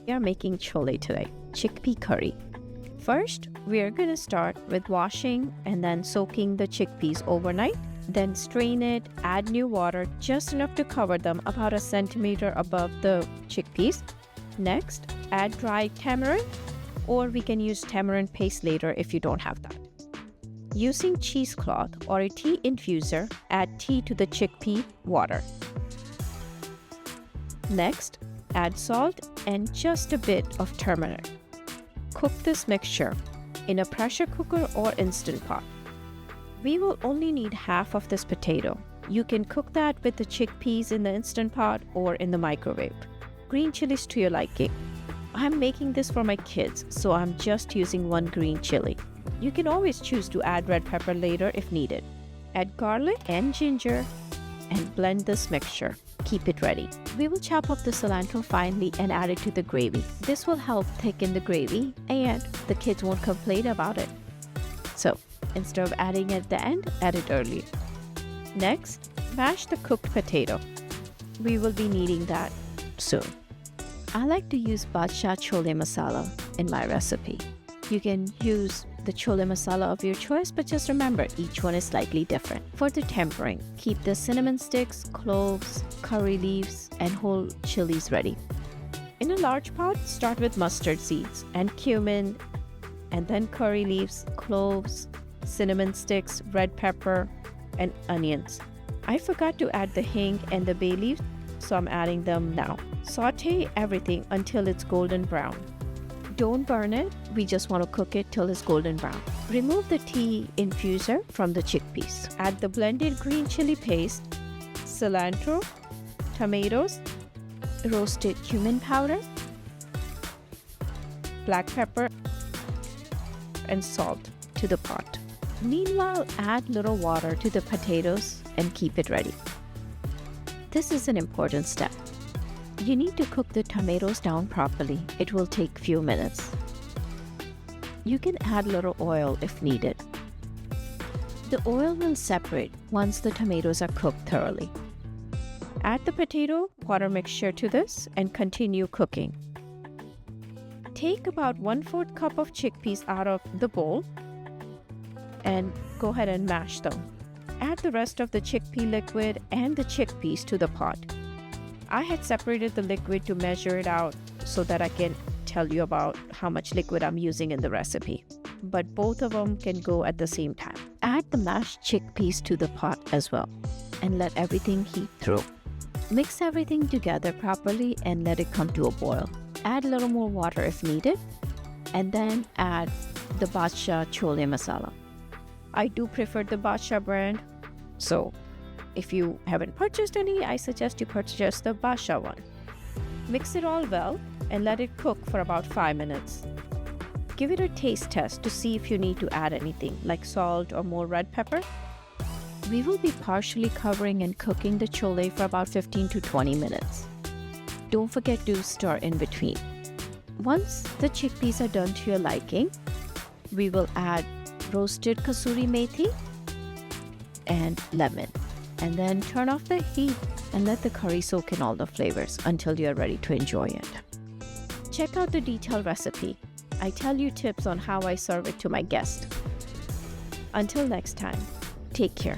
We are making chole today, chickpea curry. First, we are going to start with washing and then soaking the chickpeas overnight. Then strain it, add new water, just enough to cover them about a centimeter above the chickpeas. Next, add dry tamarind, or we can use tamarind paste later if you don't have that. Using cheesecloth or a tea infuser, add tea to the chickpea water. Next, add salt and just a bit of turmeric. Cook this mixture in a pressure cooker or instant pot. We will only need half of this potato. You can cook that with the chickpeas in the instant pot or in the microwave. Green chilies to your liking. I'm making this for my kids, so I'm just using one green chili. You can always choose to add red pepper later if needed. Add garlic and ginger and blend this mixture. Keep it ready. We will chop up the cilantro finely and add it to the gravy. This will help thicken the gravy and the kids won't complain about it. So instead of adding at the end, add it early. Next, mash the cooked potato. We will be needing that soon. I like to use Badshah Chole masala in my recipe. You can use the chole masala of your choice, but just remember, each one is slightly different. For the tempering, keep the cinnamon sticks, cloves, curry leaves, and whole chilies ready. In a large pot, start with mustard seeds and cumin, and then curry leaves, cloves, cinnamon sticks, red pepper, and onions. I forgot to add the hing and the bay leaves, so I'm adding them now. Saute everything until it's golden brown. Don't burn it, we just want to cook it till it's golden brown. Remove the tea infuser from the chickpeas. Add the blended green chili paste, cilantro, tomatoes, roasted cumin powder, black pepper, and salt to the pot. Meanwhile, add little water to the potatoes and keep it ready. This is an important step. You need to cook the tomatoes down properly. It will take few minutes. You can add little oil if needed. The oil will separate once the tomatoes are cooked thoroughly. Add the potato water mixture to this and continue cooking. Take about 1/4 cup of chickpeas out of the bowl and go ahead and mash them. Add the rest of the chickpea liquid and the chickpeas to the pot. I had separated the liquid to measure it out so that I can tell you about how much liquid I'm using in the recipe. But both of them can go at the same time. Add the mashed chickpeas to the pot as well and let everything heat through. Mix everything together properly and let it come to a boil. Add a little more water if needed and then add the Badshah Chole masala. I do prefer the Badshah brand, so if you haven't purchased any, I suggest you purchase the Badshah one. Mix it all well and let it cook for about 5 minutes. Give it a taste test to see if you need to add anything like salt or more red pepper. We will be partially covering and cooking the chole for about 15 to 20 minutes. Don't forget to stir in between. Once the chickpeas are done to your liking, we will add roasted kasuri methi and lemon. And then turn off the heat and let the curry soak in all the flavors until you're ready to enjoy it. Check out the detailed recipe. I tell you tips on how I serve it to my guests. Until next time, take care.